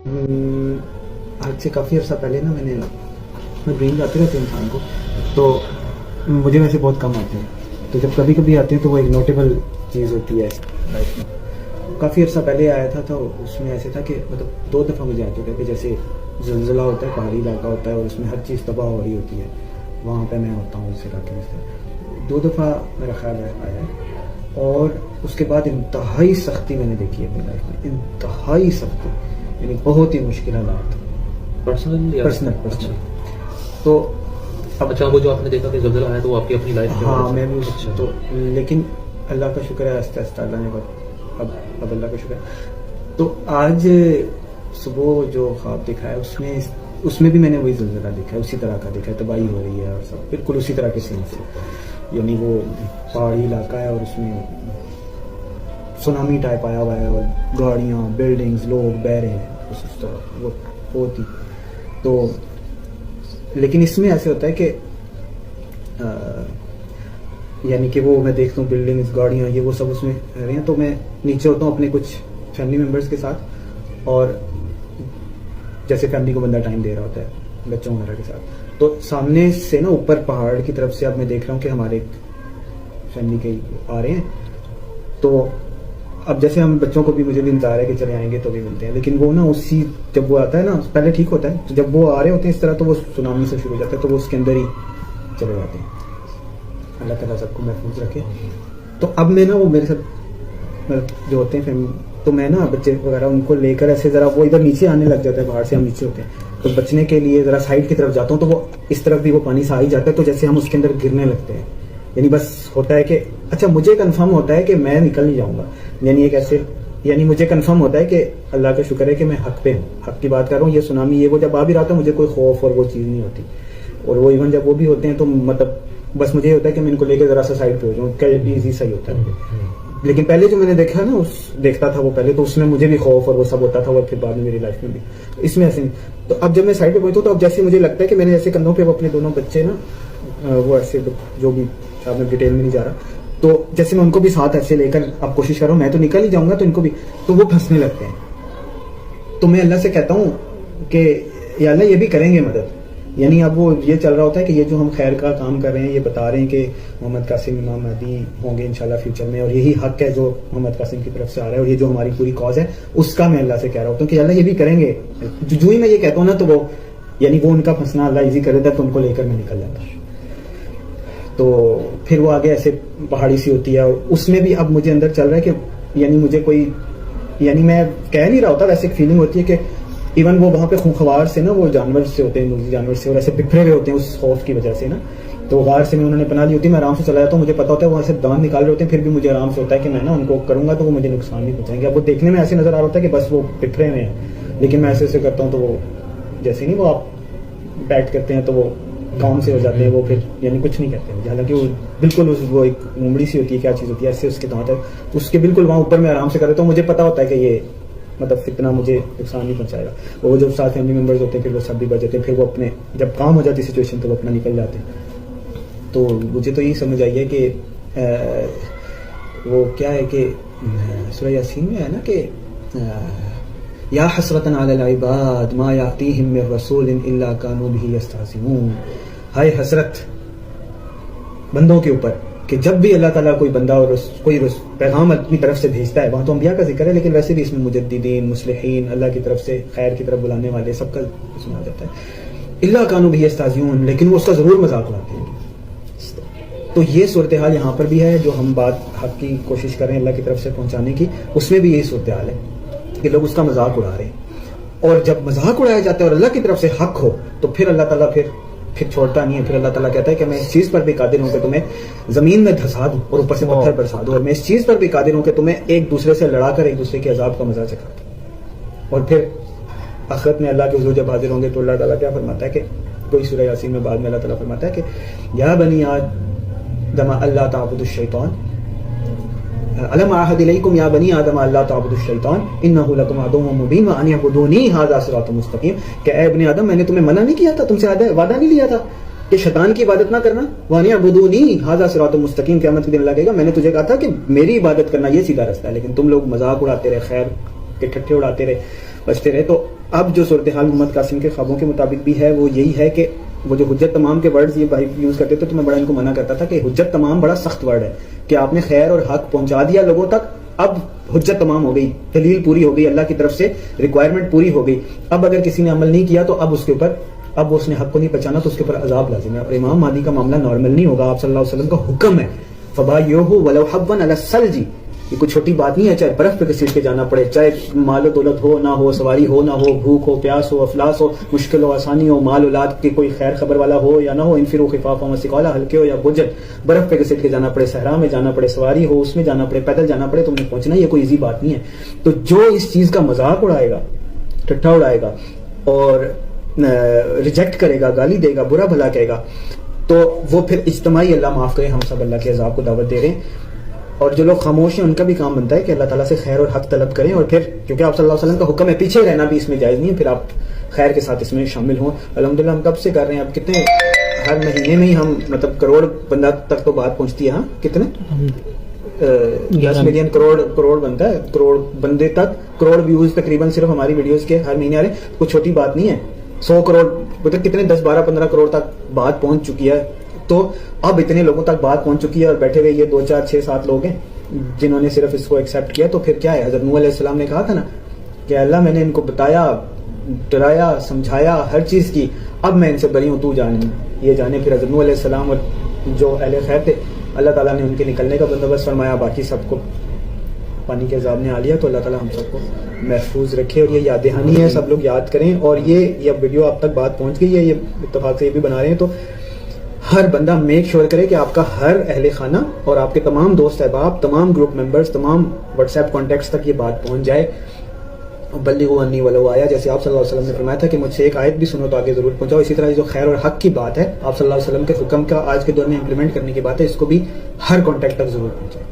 آج سے کافی عرصہ پہلے نا میں ڈریم آتے رہتے ہیں انسان کو، تو مجھے ویسے بہت کم آتے ہیں، تو جب کبھی کبھی آتے ہیں تو وہ ایک نوٹیبل چیز ہوتی ہے لائف میں۔ کافی عرصہ پہلے آیا تھا تو اس میں ایسے تھا کہ مطلب 2 دفعہ مجھے آ چکا ہے کہ جیسے زلزلہ ہوتا ہے، پہاڑی علاقہ ہوتا ہے اور اس میں ہر چیز تباہ ہو رہی ہوتی ہے، وہاں پہ میں ہوتا ہوں اس علاقے میں سے 2 دفعہ میرا خیال آیا ہے۔ اور اس کے بعد انتہائی سختی میں نے دیکھی ہے اپنی لائف میں، انتہائی سختی، یعنی بہت ہی مشکل حالات پرسنل۔ تو اب اچھا، وہ جو آپ نے دیکھا کہ زلزلہ آیا تو وہ آپ کی اپنی لائف میں؟ ہاں میں بھی تو، لیکن اللہ کا شکر ہے آہستہ آہستہ اللہ نے اب اللہ کا شکر ہے۔ تو آج صبح جو خواب دیکھا ہے اس میں بھی میں نے وہی زلزلہ دیکھا ہے، اسی طرح کا دیکھا ہے، تباہی ہو رہی ہے اور سب بالکل اسی طرح کے سین سے، یعنی وہ پہاڑی علاقہ ہے اور اس میں سونامی ٹائپ آیا ہوا ہے اور گاڑیاں، بلڈنگز، لوگ بہ رہے ہیں اس طرح وہ ہوتی۔ تو لیکن اس میں ایسے ہوتا ہے کہ یعنی کہ وہ میں دیکھتا ہوں بلڈنگز، گاڑیاں، یہ وہ سب اس میں رہ رہے ہیں، تو میں نیچے ہوتا ہوں اپنے کچھ فیملی ممبرس کے ساتھ، اور جیسے فیملی کو بندہ ٹائم دے رہا ہوتا ہے بچوں وغیرہ کے ساتھ، تو سامنے سے نا اوپر پہاڑ کی طرف سے اب میں دیکھ رہا ہوں کہ ہمارے فیملی کے آ رہے ہیں۔ تو اب جیسے ہم بچوں کو بھی، مجھے بھی انتظار ہے کہ چلے آئیں گے تو بھی ملتے ہیں، لیکن وہ نا اسی جب وہ آتا ہے نا پہلے ٹھیک ہوتا ہے، تو جب وہ آ رہے ہوتے ہیں اس طرح تو وہ سونامی سے شروع ہو جاتا ہے، تو وہ اس کے اندر ہی چلے جاتے ہیں۔ اللہ تعالیٰ سب کو محفوظ رکھے۔ تو اب میں نا وہ میرے ساتھ جو ہوتے ہیں فیملی، تو میں نا بچے وغیرہ ان کو لے کر ایسے ذرا وہ ادھر نیچے آنے لگ جاتا ہے، باہر سے ہم نیچے ہوتے ہیں تو بچنے کے لیے ذرا سائڈ کی طرف جاتا ہوں، تو وہ اس طرف بھی وہ پانی سے آ ہی جاتا ہے، تو جیسے ہم اس کے اندر گرنے لگتے ہیں، یعنی بس ہوتا ہے کہ اچھا مجھے کنفرم ہوتا ہے کہ میں نکل نہیں جاؤں گا، یعنی ایک ایسے، یعنی مجھے کنفرم ہوتا ہے کہ اللہ کا شکر ہے کہ میں حق پہ ہوں، حق کی بات کر رہا ہوں۔ یہ سونامی یہ وہ جب آ بھی رہا تھا مجھے کوئی خوف اور وہ چیز نہیں ہوتی، اور وہ ایون جب وہ بھی ہوتے ہیں تو مطلب بس مجھے یہ ہوتا ہے کہ میں ان کو لے کے ذرا سا سائڈ پہ ہو جاؤں، کہ ایزی صحیح ہوتا ہے۔ لیکن پہلے جو میں نے دیکھا نا دیکھتا تھا وہ پہلے، تو اس میں مجھے بھی خوف اور وہ سب ہوتا تھا، اور پھر بعد میں میری لائف میں بھی اس میں ایسے نہیں۔ تو اب جب میں سائڈ پہ پہنچتا ہوں تو اب جیسے مجھے لگتا ہے کہ میں نے جیسے کندھوں پہ وہ اپنے دونوں بچے نا وہ ایسے جو بھی اب میں ڈیٹیل میں نہیں جا رہا، تو جیسے میں ان کو بھی ساتھ ایسے لے کر اب کوشش کر رہا ہوں، میں تو نکل ہی جاؤں گا تو ان کو بھی، تو وہ پھنسنے لگتے ہیں۔ تو میں اللہ سے کہتا ہوں کہ یا اللہ یہ بھی کریں گے مدد، یعنی اب وہ یہ چل رہا ہوتا ہے کہ یہ جو ہم خیر کا کام کر رہے ہیں، یہ بتا رہے ہیں کہ محمد قاسم امام مہدی ہوں گے انشاءاللہ فیوچر میں، اور یہی حق ہے جو محمد قاسم کی طرف سے آ رہا ہے، اور یہ جو ہماری پوری کاز ہے اس کا میں اللہ سے کہہ رہا ہوتا ہوں کہ اللہ یہ بھی کریں گے۔ جو ہی میں یہ کہتا ہوں نا تو وہ یعنی وہ ان کا پھنسنا اللہ ایزی کر دیتا ہے، تو ان کو لے کر میں نکل جاتا ہوں۔ تو پھر وہ آگے ایسے پہاڑی سی ہوتی ہے، اور اس میں بھی اب مجھے اندر چل رہا ہے کہ یعنی مجھے کوئی، یعنی میں کہہ نہیں رہا ہوتا، ویسے ایک فیلنگ ہوتی ہے کہ ایون وہ وہاں پہ خوار سے نا وہ جانور سے ہوتے ہیں، موذی جانور سے، اور ایسے بکھرے ہوئے ہوتے ہیں اس خوف کی وجہ سے نا، تو غار سے میں انہوں نے پناہ لی ہوتی ہے، میں آرام سے چلا جاتا ہوں، مجھے پتا ہوتا ہے وہاں سے دانت نکال رہے ہوتے ہیں، پھر بھی مجھے آرام سے ہوتا ہے کہ میں نا ان کو کروں گا تو وہ مجھے نقصان نہیں پہنچائیں گے۔ اب وہ دیکھنے میں ایسے نظر آ رہا ہوتا ہے کہ بس وہ بکھرے ہوئے ہیں، لیکن میں ایسے کرتا ہوں تو وہ جیسے نہیں وہ آپ بیٹ کرتے ہیں تو وہ کام سے ہو جاتے ہیں، وہ پھر یعنی کچھ نہیں کرتے مجھے، حالانکہ وہ بالکل وہ ایک ممڑی سی ہوتی ہے، کیا چیز ہوتی ہے ایسے اس کے دانت ہے، اس کے بالکل وہاں اوپر میں آرام سے کر رہتا ہوں، مجھے پتا ہوتا ہے کہ یہ مطلب اتنا مجھے نقصان نہیں پہنچائے گا۔ وہ جو ساتھ فیملی ممبرز ہوتے ہیں پھر وہ سب بھی بچ جاتے ہیں، پھر وہ اپنے جب کام ہو جاتی سچویشن تو وہ اپنا نکل جاتے ہیں۔ تو مجھے تو یہی سمجھ آئی ہے کہ وہ کیا ہے کہ سورہ یاسین میں ہے نا کہ یا حسرتن علی العباد ما یاتیہم من رسول الا کانوا بہ یستہزئون، ہائے حسرت بندوں کے اوپر کہ جب بھی اللہ تعالیٰ کوئی بندہ اور کوئی پیغام اپنی طرف سے بھیجتا ہے، وہاں تو انبیاء کا ذکر ہے لیکن ویسے بھی اس میں مجددین، مصلحین، اللہ کی طرف سے خیر کی طرف بلانے والے سب کا سنا جاتا ہے، الا کانوا بہ یستہزئون، لیکن وہ اس کا ضرور مذاق اڑاتے ہیں۔ تو یہ صورتحال یہاں پر بھی ہے، جو ہم بات حق کی کوشش کر رہے ہیں اللہ کی طرف سے پہنچانے کی، اس میں بھی یہی صورتحال ہے کہ لوگ اس کا مذاق اڑا رہے ہیں، اور جب مذاق اڑایا جاتا ہے اور اللہ کی طرف سے حق ہو تو پھر اللہ تعالیٰ پھر چھوڑتا نہیں ہے، پھر اللہ تعالیٰ کہتا ہے کہ میں اس چیز پر بھی قادر ہوں کہ تمہیں زمین میں دھسا دوں اور اوپر سے پتھر برسا دوں، اور میں اس چیز پر بھی قادر ہوں کہ تمہیں ایک دوسرے سے لڑا کر ایک دوسرے کے عذاب کا مزہ چکھا دوں۔ اور پھر آخرت میں اللہ کے حضور جب حاضر ہوں گے تو اللہ تعالیٰ کیا فرماتا ہے کہ کوئی سورہ یاسین میں بعد میں اللہ تعالیٰ فرماتا ہے کہ یا بنی آدم اللہ تعبدوا الشیطان الم اعہد الیکم یا بنی آدم اللہ تعبدوا الشیطان انہ لکم عدو مبین وان اعبدونی ھذا صراط مستقیم، کہ اے ابن آدم میں نے تمہیں منع نہیں کیا تھا، تم سے وعدہ نہیں لیا تھا کہ شیطان کی عبادت نہ کرنا، وان اعبدونی ھذا صراط مستقیم، قیامت کے دن اللہ کہے گا میں نے تجھے کہا تھا کہ میری عبادت کرنا یہ سیدھا راستہ ہے، لیکن تم لوگ مذاق اڑاتے رہے، خیر کے ٹھٹھے اڑاتے رہے، بچتے رہے۔ تو اب جو صورتحال محمد قاسم کے خوابوں کے مطابق بھی ہے وہ یہی ہے کہ وہ جو حجت تمام کے ورڈز یہ بھائی یوز کرتے تھے تو میں بڑا ان کو منع کرتا تھا کہ حجت تمام بڑا سخت ورڈ ہے کہ آپ نے خیر اور حق پہنچا دیا لوگوں تک, اب حجت تمام ہو گئی, دلیل پوری ہو گئی, اللہ کی طرف سے ریکوائرمنٹ پوری ہو گئی. اب اگر کسی نے عمل نہیں کیا تو اب اس کے اوپر, اب اس نے حق کو نہیں پہچانا تو اس کے اوپر عذاب لازم ہے. اور امام مہدی کا معاملہ نارمل نہیں ہوگا, آپ صلی اللہ علیہ وسلم کا حکم ہے فبایعوہ ولو حبوا علی الثلج. یہ کوئی چھوٹی بات نہیں ہے, چاہے برف پہ گھسیٹ کے جانا پڑے, چاہے مال و دولت ہو نہ ہو, سواری ہو نہ ہو, بھوک ہو پیاس ہو, افلاس ہو, مشکل ہو آسانی ہو, مال اولاد کی کوئی خیر خبر والا ہو یا نہ ہو, انفروا خفافا وثقالا, ہلکے ہو یا بوجھل, برف پہ گھسیٹ کے جانا پڑے, صحرا میں جانا پڑے, سواری ہو اس میں جانا پڑے, پیدل جانا پڑے, تم نے پہنچنا, یہ کوئی ایزی بات نہیں ہے. تو جو اس چیز کا مذاق اڑائے گا, ٹھٹھا اڑائے گا اور ریجیکٹ کرے گا, گالی دے گا, برا بھلا کہے گا, تو وہ پھر اجتماعی, اللہ معاف کرے, ہم سب اللہ کے عذاب کو دعوت دے رہے ہیں. اور جو لوگ خاموش ہیں ان کا بھی کام بنتا ہے کہ اللہ تعالیٰ سے خیر اور حق طلب کریں, اور پھر کیونکہ آپ صلی اللہ علیہ وسلم کا حکم ہے پیچھے رہنا بھی اس میں جائز نہیں ہے, پھر آپ خیر کے ساتھ اس میں شامل ہوں. الحمدللہ ہم کب سے کر رہے ہیں, اب کتنے ہر مہینے میں ہی ہم مطلب کروڑ بندہ تک تو بات پہنچتی ہے. ہاں کتنے 10 ملین کروڑ بنتا ہے, کروڑ بندے تک کروڑ ویوز تقریباً صرف ہماری ویڈیوز کے ہر مہینے آ رہے ہیں. کوئی چھوٹی بات نہیں ہے, 100 کروڑ مطلب کتنے 10 12 15 کروڑ تک بات پہنچ چکی ہے. تو اب اتنے لوگوں تک بات پہنچ چکی ہے اور بیٹھے ہوئے یہ 2 4 6 7 لوگ ہیں جنہوں نے صرف اس کو ایکسیپٹ کیا. تو پھر کیا ہے, حضرت نوح علیہ السلام نے کہا تھا نا کہ اللہ میں نے ان کو بتایا, ڈرایا, سمجھایا, ہر چیز کی, اب میں ان سے بری ہوں, تو جانے یہ جانے. پھر حضرت نوح علیہ السلام اور جو اہل خیر تھے اللہ تعالیٰ نے ان کے نکلنے کا بندوبست فرمایا, باقی سب کو پانی کے عذاب نے آ لیا. تو اللہ تعالیٰ ہم سب کو محفوظ رکھے, اور یہ یاد دہانی ہے, سب لوگ یاد کریں. اور یہ ویڈیو آپ تک بات پہنچ گئی ہے, یہ اتفاق سے یہ بھی بنا رہے ہیں, تو ہر بندہ میک شور کرے کہ آپ کا ہر اہل خانہ اور آپ کے تمام دوست احباب, تمام گروپ ممبرز, تمام واٹس ایپ کانٹیکٹس تک یہ بات پہنچ جائے. بلغوا انی ولو آیا, جیسے آپ صلی اللہ علیہ وسلم نے فرمایا تھا کہ مجھ سے ایک آیت بھی سنو تو آگے ضرور پہنچاؤ. اسی طرح جو خیر اور حق کی بات ہے, آپ صلی اللہ علیہ وسلم کے حکم کا آج کے دور میں امپلیمنٹ کرنے کی بات ہے, اس کو بھی ہر کانٹیکٹ تک ضرور پہنچائے.